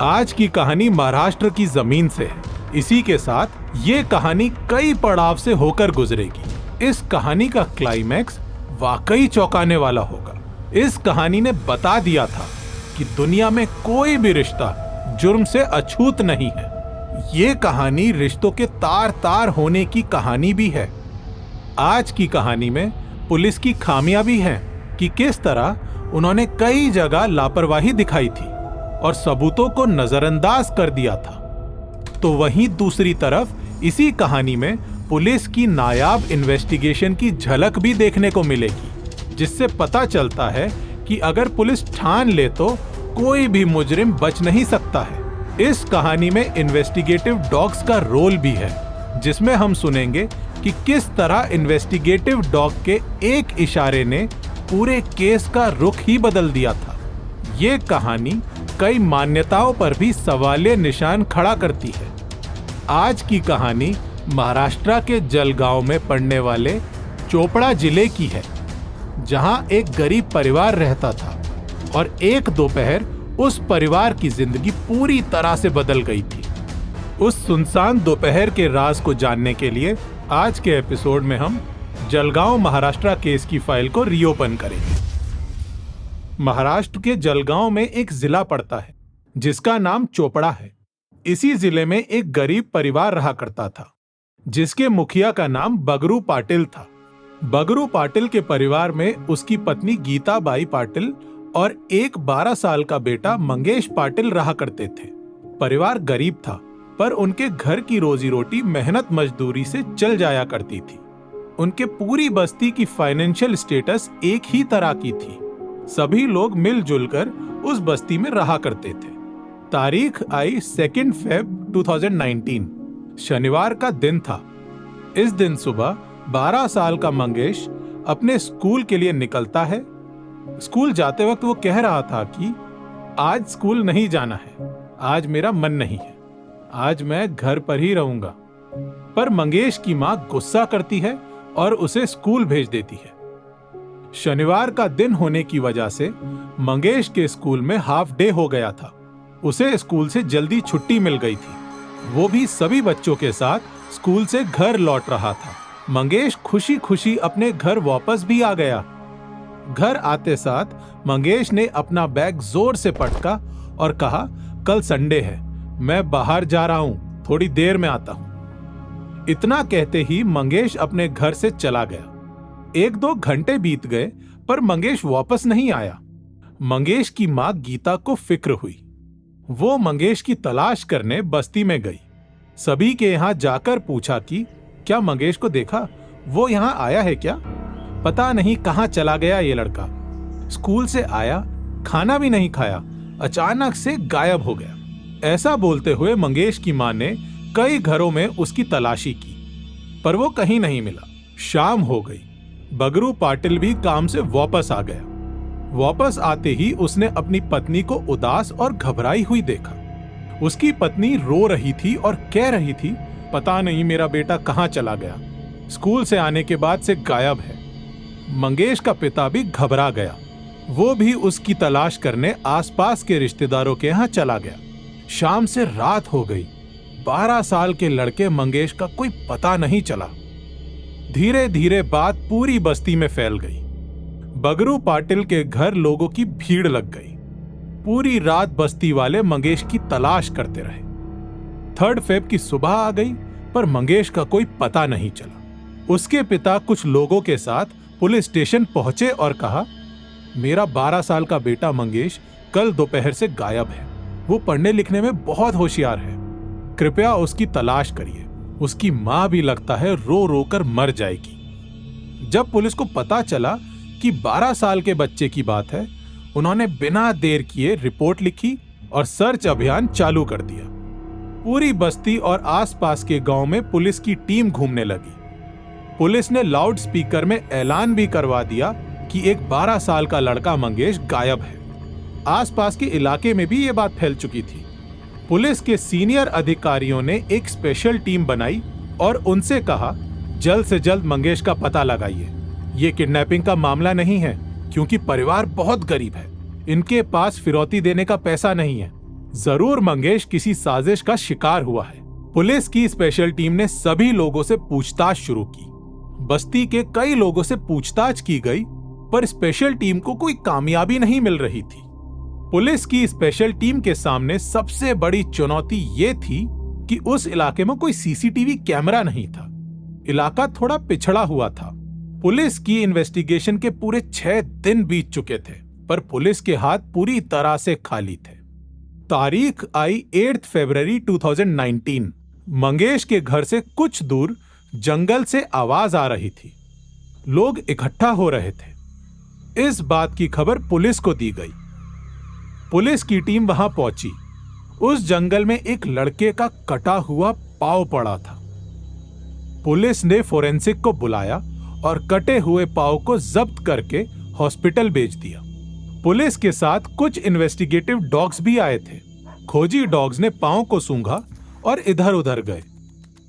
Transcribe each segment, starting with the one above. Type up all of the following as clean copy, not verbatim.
आज की कहानी महाराष्ट्र की जमीन से है। इसी के साथ ये कहानी कई पड़ाव से होकर गुजरेगी। इस कहानी का क्लाइमैक्स वाकई चौंकाने वाला होगा। इस कहानी ने बता दिया था कि दुनिया में कोई भी रिश्ता जुर्म से अछूत नहीं है। ये कहानी रिश्तों के तार तार होने की कहानी भी है। आज की कहानी में पुलिस की खामियां भी हैं कि किस तरह उन्होंने कई जगह लापरवाही दिखाई थी और सबूतों को नजरअंदाज कर दिया था। तो वहीं दूसरी तरफ इसी कहानी में पुलिस की नायाब इन्वेस्टिगेशन की झलक भी देखने को मिलेगी, जिससे पता चलता है कि अगर पुलिस ठान ले तो कोई भी मुजरिम बच नहीं सकता है। इस कहानी में इन्वेस्टिगेटिव डॉग्स का रोल भी है, जिसमें हम सुनेंगे कि किस तरह इन्वेस्टिगेटिव डॉग के एक इशारे ने पूरे केस का रुख ही बदल दिया था। ये कहानी कई मान्यताओं पर भी सवालिया निशान खड़ा करती है। आज की कहानी महाराष्ट्र के जलगांव में पड़ने वाले चोपड़ा जिले की है, जहां एक गरीब परिवार रहता था और एक दोपहर उस परिवार की जिंदगी पूरी तरह से बदल गई थी। उस सुनसान दोपहर के राज को जानने के लिए आज के एपिसोड में हम जलगांव महाराष्ट्र केस की फाइल को रीओपन करेंगे। महाराष्ट्र के जलगांव में एक जिला पड़ता है जिसका नाम चोपड़ा है। इसी जिले में एक गरीब परिवार रहा करता था, जिसके मुखिया का नाम बगरू पाटिल था। बगरू पाटिल के परिवार में उसकी पत्नी गीता बाई पाटिल और एक 12 साल का बेटा मंगेश पाटिल रहा करते थे। परिवार गरीब था, पर उनके घर की रोजी रोटी मेहनत मजदूरी से चल जाया करती थी। उनके पूरी बस्ती की फाइनेंशियल स्टेटस एक ही तरह की थी। सभी लोग मिलजुल कर उस बस्ती में रहा करते थे। तारीख आई 2 फेब 2019, शनिवार का दिन था। इस दिन सुबह 12 साल का मंगेश अपने स्कूल के लिए निकलता है। स्कूल जाते वक्त वो कह रहा था कि आज स्कूल नहीं जाना है, आज मेरा मन नहीं है, आज मैं घर पर ही रहूंगा। पर मंगेश की मां गुस्सा करती है और उसे स्कूल भेज देती है। शनिवार का दिन होने की वजह से मंगेश के स्कूल में हाफ डे हो गया था। उसे स्कूल से जल्दी छुट्टी मिल गई थी। वो भी सभी बच्चों के साथ स्कूल से घर लौट रहा था। मंगेश खुशी खुशी अपने घर वापस भी आ गया। घर आते साथ मंगेश ने अपना बैग जोर से पटका और कहा, कल संडे है, मैं बाहर जा रहा हूं, थोड़ी देर में आता हूं। इतना कहते ही मंगेश अपने घर से चला गया। 1-2 घंटे बीत गए, पर मंगेश वापस नहीं आया। मंगेश की मां गीता को फिक्र हुई। वो मंगेश की तलाश करने बस्ती में गई। सभी के यहाँ जाकर पूछा कि क्या मंगेश को देखा, वो यहाँ आया है क्या? पता नहीं कहाँ चला गया ये लड़का। स्कूल से आया, खाना भी नहीं खाया, अचानक से गायब हो गया। ऐसा बोलते हुए मंगेश की मां ने कई घरों में उसकी तलाशी की, पर वो कहीं नहीं मिला। शाम हो गई। बगरू पाटिल भी काम से वापस आ गया। वापस आते ही उसने अपनी पत्नी को उदास और घबराई हुई देखा। उसकी पत्नी रो रही थी और कह रही थी, पता नहीं मेरा बेटा कहाँ चला गया, स्कूल से आने के बाद से गायब है। मंगेश का पिता भी घबरा गया। वो भी उसकी तलाश करने आसपास के रिश्तेदारों के यहाँ चला गया। शाम से रात हो गई। 12 साल के लड़के मंगेश का कोई पता नहीं चला। धीरे धीरे बात पूरी बस्ती में फैल गई। बगरू पाटिल के घर लोगों की भीड़ लग गई। पूरी रात बस्ती वाले मंगेश की तलाश करते रहे। 3 फेब की सुबह आ गई, पर मंगेश का कोई पता नहीं चला। उसके पिता कुछ लोगों के साथ पुलिस स्टेशन पहुंचे और कहा, मेरा 12 साल का बेटा मंगेश कल दोपहर से गायब है। वो पढ़ने लिखने में बहुत होशियार है, कृपया उसकी तलाश करिए। उसकी मां भी लगता है रो रो कर मर जाएगी। जब पुलिस को पता चला कि 12 साल के बच्चे की बात है, उन्होंने बिना देर किए रिपोर्ट लिखी और सर्च अभियान चालू कर दिया। पूरी बस्ती और आसपास के गांव में पुलिस की टीम घूमने लगी। पुलिस ने लाउड स्पीकर में ऐलान भी करवा दिया कि एक 12 साल का लड़का मंगेश गायब है। आसपास के इलाके में भी ये बात फैल चुकी थी। पुलिस के सीनियर अधिकारियों ने एक स्पेशल टीम बनाई और उनसे कहा, जल्द से जल्द मंगेश का पता लगाइए। ये किडनैपिंग का मामला नहीं है, क्योंकि परिवार बहुत गरीब है। इनके पास फिरौती देने का पैसा नहीं है। जरूर मंगेश किसी साजिश का शिकार हुआ है। पुलिस की स्पेशल टीम ने सभी लोगों से पूछताछ शुरू की। बस्ती के कई लोगों से पूछताछ की गई, पर स्पेशल टीम को कोई कामयाबी नहीं मिल रही थी। पुलिस की स्पेशल टीम के सामने सबसे बड़ी चुनौती ये थी कि उस इलाके में कोई सीसीटीवी कैमरा नहीं था। इलाका थोड़ा पिछड़ा हुआ था। पुलिस की इन्वेस्टिगेशन के पूरे 6 दिन बीत चुके थे, पर पुलिस के हाथ पूरी तरह से खाली थे। तारीख आई 8 फरवरी 2019। मंगेश के घर से कुछ दूर जंगल से आवाज आ रही थी। लोग इकट्ठा हो रहे थे। इस बात की खबर पुलिस को दी गई। पुलिस की टीम वहां पहुंची। उस जंगल में एक लड़के का कटा हुआ पांव पड़ा था। पुलिस ने फोरेंसिक को बुलाया और कटे हुए पांव को जब्त करके हॉस्पिटल भेज दिया। पुलिस के साथ कुछ इन्वेस्टिगेटिव डॉग्स भी आए थे। खोजी डॉग्स ने पांव को सूंघा और इधर उधर गए।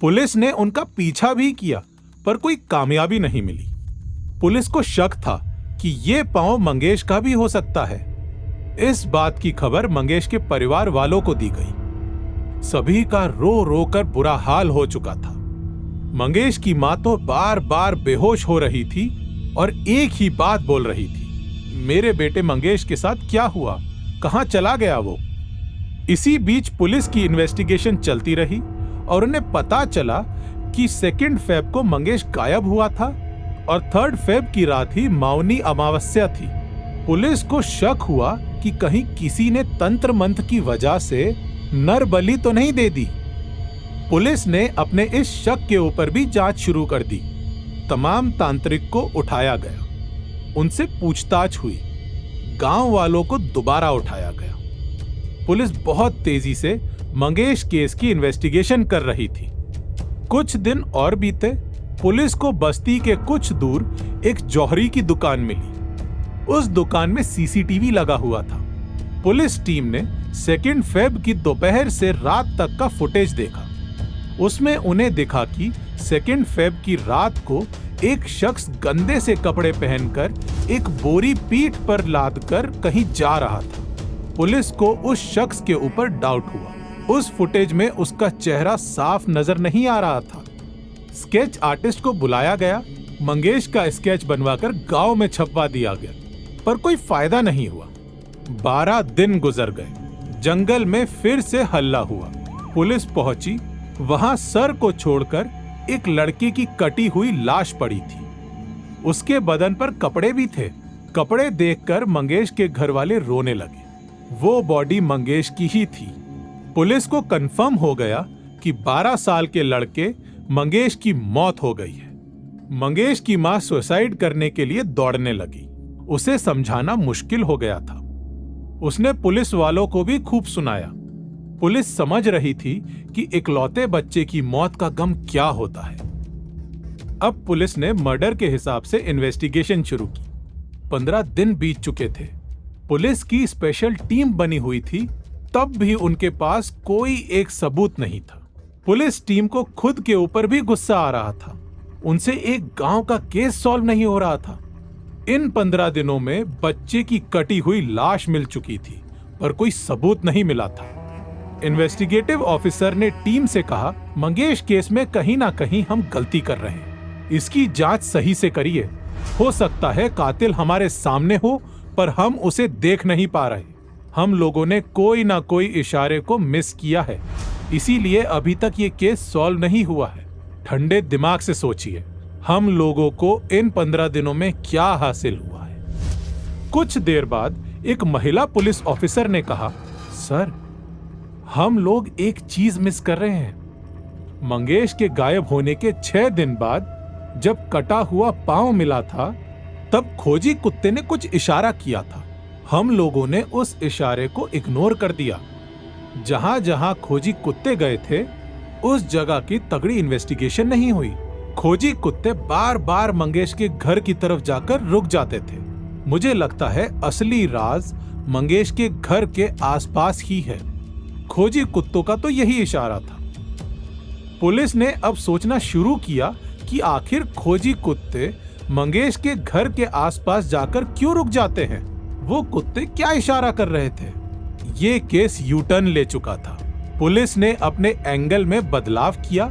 पुलिस ने उनका पीछा भी किया, पर कोई कामयाबी नहीं मिली। पुलिस को शक था कि ये पांव मंगेश का भी हो सकता है। इस बात की खबर मंगेश के परिवार वालों को दी गई। सभी का रो रो कर बुरा हाल हो चुका था। मंगेश की मां तो बार बार बेहोश हो रही थी और एक ही बात बोल रही थी, मेरे बेटे मंगेश के साथ क्या हुआ, कहां चला गया वो। इसी बीच पुलिस की इन्वेस्टिगेशन चलती रही और उन्हें पता चला कि 2 फेब को मंगेश गायब हुआ था और 3 फेब की रात ही मौनी अमावस्या थी। पुलिस को शक हुआ कि कहीं किसी ने तंत्र मंत्र की वजह से नर बलि तो नहीं दे दी। पुलिस ने अपने इस शक के ऊपर भी जांच शुरू कर दी। तमाम तांत्रिक को उठाया गया, उनसे पूछताछ हुई। गांव वालों को दोबारा उठाया गया। पुलिस बहुत तेजी से मंगेश केस की इन्वेस्टिगेशन कर रही थी। कुछ दिन और बीते। पुलिस को बस्ती के कुछ दूर एक जौहरी की दुकान मिली। उस दुकान में सीसीटीवी लगा हुआ था। पुलिस टीम ने 2 फेब की दोपहर से रात तक का फुटेज देखा। उसमें उन्हें दिखा कि 2 फेब की रात को एक शख्स गंदे से कपड़े पहनकर एक बोरी पीठ पर लादकर कहीं जा रहा था। पुलिस को उस शख्स के ऊपर डाउट हुआ। उस फुटेज में उसका चेहरा साफ नजर नहीं आ रहा था। स्केच आर्टिस्ट को बुलाया गया। मंगेश का स्केच बनवाकर गांव में छपवा दिया गया, पर कोई फायदा नहीं हुआ। 12 दिन गुजर गए। जंगल में फिर से हल्ला हुआ। पुलिस पहुंची। वहां सर को छोड़कर एक लड़के की कटी हुई लाश पड़ी थी। उसके बदन पर कपड़े भी थे। कपड़े देखकर मंगेश के घर वाले रोने लगे। वो बॉडी मंगेश की ही थी। पुलिस को कंफर्म हो गया कि 12 साल के लड़के मंगेश की मौत हो गई है। मंगेश की मां सुसाइड करने के लिए दौड़ने लगी। उसे समझाना मुश्किल हो गया था। उसने पुलिस वालों को भी खूब सुनाया। पुलिस समझ रही थी कि इकलौते बच्चे की मौत का गम क्या होता है। अब पुलिस ने मर्डर के हिसाब से इन्वेस्टिगेशन शुरू की। 15 दिन बीत चुके थे। पुलिस की स्पेशल टीम बनी हुई थी, तब भी उनके पास कोई एक सबूत नहीं था। पुलिस टीम को खुद के ऊपर भी गुस्सा आ रहा था। उनसे एक गांव का केस सॉल्व नहीं हो रहा था। इन 15 दिनों में बच्चे की कटी हुई लाश मिल चुकी थी, पर कोई सबूत नहीं मिला था। इन्वेस्टिगेटिव ऑफिसर ने टीम से कहा, मंगेश केस में कहीं ना कहीं हम गलती कर रहे हैं। इसकी जांच सही से करिए। हो सकता है कातिल हमारे सामने हो, पर हम उसे देख नहीं पा रहे। हम लोगों ने कोई ना कोई इशारे को मिस किया है, इसीलिए अभी तक ये केस सॉल्व नहीं हुआ है। ठंडे दिमाग से सोचिए, हम लोगों को इन 15 दिनों में क्या हासिल हुआ है। कुछ देर बाद एक महिला पुलिस ऑफिसर ने कहा, सर, हम लोग एक चीज मिस कर रहे हैं। मंगेश के गायब होने के 6 दिन बाद जब कटा हुआ पांव मिला था, तब खोजी कुत्ते ने कुछ इशारा किया था। हम लोगों ने उस इशारे को इग्नोर कर दिया। जहां जहां खोजी कुत्ते गए थे, उस जगह की तगड़ी इन्वेस्टिगेशन नहीं हुई। खोजी कुत्ते बार बार मंगेश के घर की तरफ जाकर रुक जाते थे। मुझे लगता है असली राज मंगेश के घर के आसपास ही है। खोजी कुत्तों का तो यही इशारा था। पुलिस ने अब सोचना शुरू किया कि आखिर खोजी कुत्ते मंगेश के घर के आसपास जाकर क्यों रुक जाते हैं। वो कुत्ते क्या इशारा कर रहे थे? ये केस यू टर्न ले चुका था। पुलिस ने अपने एंगल में बदलाव किया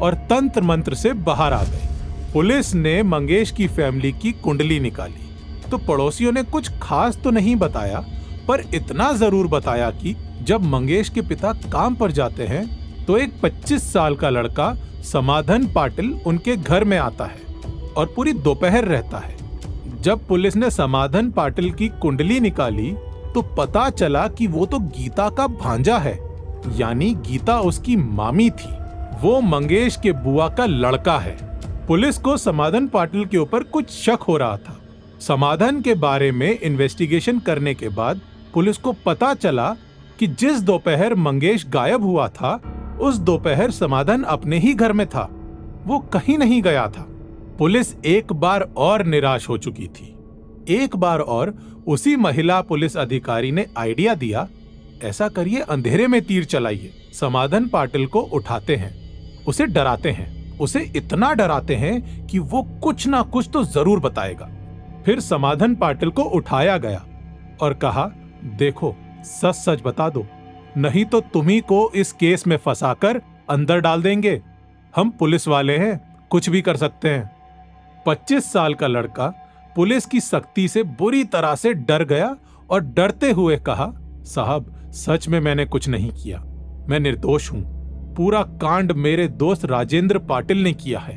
और तंत्र मंत्र से बाहर आ गई। पुलिस ने मंगेश की फैमिली की कुंडली निकाली तो पड़ोसियों ने कुछ खास तो नहीं बताया, पर इतना जरूर बताया कि जब मंगेश के पिता काम पर जाते हैं तो एक 25 साल का लड़का समाधान पाटिल उनके घर में आता है और पूरी दोपहर रहता है। जब पुलिस ने समाधान पाटिल की कुंडली निकाली तो पता चला कि वो तो गीता का भांजा है, यानी गीता उसकी मामी थी। वो मंगेश के बुआ का लड़का है। पुलिस को समाधान पाटिल के ऊपर कुछ शक हो रहा था। समाधान के बारे में इन्वेस्टिगेशन करने के बाद पुलिस को पता चला कि जिस दोपहर मंगेश गायब हुआ था उस दोपहर समाधान अपने ही घर में था, वो कहीं नहीं गया था। पुलिस एक बार और निराश हो चुकी थी। एक बार और उसी महिला पुलिस अधिकारी ने आइडिया दिया, ऐसा करिए अंधेरे में तीर चलाइए। समाधान पाटिल को उठाते हैं, उसे डराते हैं, उसे इतना डराते हैं कि वो कुछ ना कुछ तो जरूर बताएगा। फिर समाधान पाटिल को उठाया गया और कहा, देखो सच सच बता दो, नहीं तो तुम्ही को इस केस में फंसाकर अंदर डाल देंगे। हम पुलिस वाले हैं, कुछ भी कर सकते हैं। 25 साल का लड़का पुलिस की सख्ती से बुरी तरह से डर गया और डरते हुए कहा, साहब सच में मैंने कुछ नहीं किया, मैं निर्दोष हूं। पूरा कांड मेरे दोस्त राजेंद्र पाटिल ने किया है।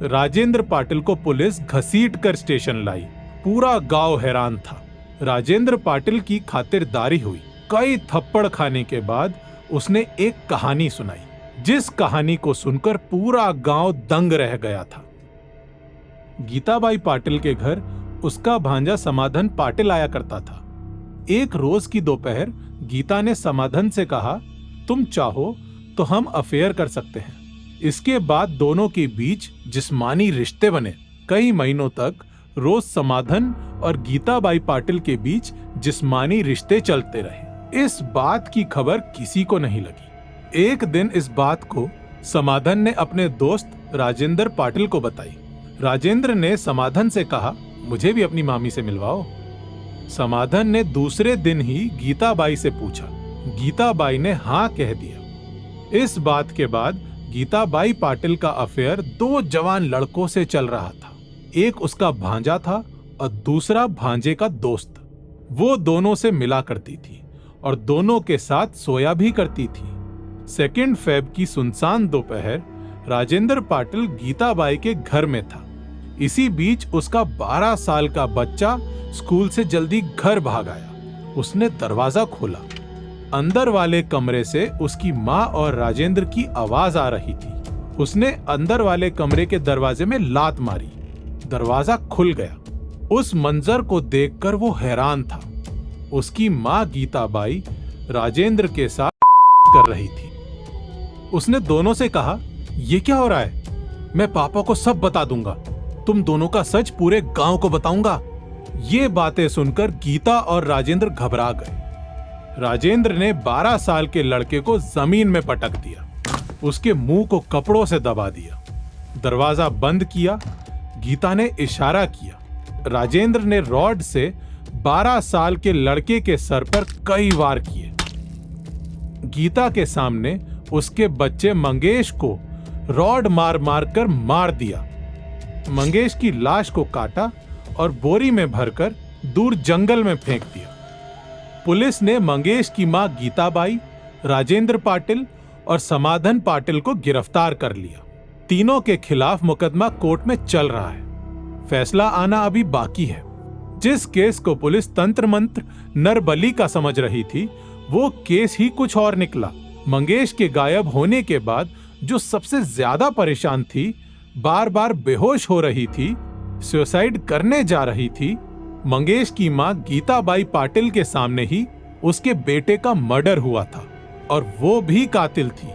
राजेंद्र पाटिल को पुलिस घसीट कर स्टेशन लाई। पूरा गांव हैरान था। राजेंद्र पाटिल की खातिरदारी हुई। कई थप्पड़ खाने के बाद उसने एक कहानी सुनाई, जिस कहानी को सुनकर पूरा गांव दंग रह गया था। गीताबाई पाटिल के घर उसका भांजा समाधान पाटिल आया करता था। एक रोज की दोपहर गीता ने समाधान से कहा, तुम चाहो तो हम अफेयर कर सकते हैं। इसके बाद दोनों के बीच जिस्मानी रिश्ते बने। कई महीनों तक रोज समाधान और गीताबाई पाटिल के बीच जिस्मानी रिश्ते चलते रहे। इस बात की खबर किसी को नहीं लगी। एक दिन इस बात को समाधान ने अपने दोस्त राजेंद्र पाटिल को बताई। राजेंद्र ने समाधान से कहा, मुझे भी अपनी मामी से मिलवाओ। समाधान ने दूसरे दिन ही गीताबाई से पूछा। गीताबाई ने हाँ कह दिया। इस बात के बाद गीताबाई पाटिल का अफेयर 2 जवान लड़कों से चल रहा था। एक उसका भांजा था और दूसरा भांजे का दोस्त। वो दोनों से मिला करती थी और दोनों के साथ सोया भी करती थी। 2 फेब की सुनसान दोपहर राजेंद्र पाटिल गीताबाई के घर में था। इसी बीच उसका 12 साल का बच्चा स्कूल से जल्दी घर भाग आया। उसने दरवाजा खोला। अंदर वाले कमरे से उसकी माँ और राजेंद्र की आवाज आ रही थी। उसने अंदर वाले कमरे के दरवाजे में लात मारी। दरवाजा खुल गया। उस मंजर को देखकर वो हैरान था। उसकी माँ गीताबाई राजेंद्र के साथ कर रही थी। उसने दोनों से कहा, ये क्या हो रहा है? मैं पापा को सब बता दूंगा। तुम दोनों का सच पूरे गांव को बताऊंगा। ये बातें सुनकर गीता और राजेंद्र घबरा गए। राजेंद्र ने 12 साल के लड़के को जमीन में पटक दिया। उसके मुंह को कपड़ों से दबा दिया। दरवाजा बंद किया। गीता ने इशारा किया। राजेंद्र ने रॉड से 12 साल के लड़के के सर पर कई वार किए। गीता के सामने उसके बच्चे मंगेश को रॉड मार मार कर मार दिया। मंगेश की लाश को काटा और बोरी में भरकर दूर जंगल में फेंक दिया। पुलिस ने मंगेश की मां गीताबाई, राजेंद्र पाटिल और समाधान पाटिल को गिरफ्तार कर लिया। तीनों के खिलाफ मुकदमा कोर्ट में चल रहा है। फैसला आना अभी बाकी है। जिस केस को पुलिस तंत्र मंत्र नरबली का समझ रही थी, वो केस ही कुछ और निकला। मंगेश के गायब होने के बाद जो सबसे ज्यादा परेशान थी, बार बार बेहोश हो रही थी, सुसाइड करने जा रही थी, मंगेश की मां गीताबाई पाटिल के सामने ही उसके बेटे का मर्डर हुआ था और वो भी कातिल थी।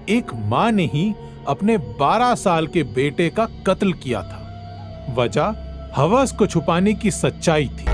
एक मां ने ही अपने 12 साल के बेटे का कत्ल किया था। वजह हवस को छुपाने की सच्चाई थी।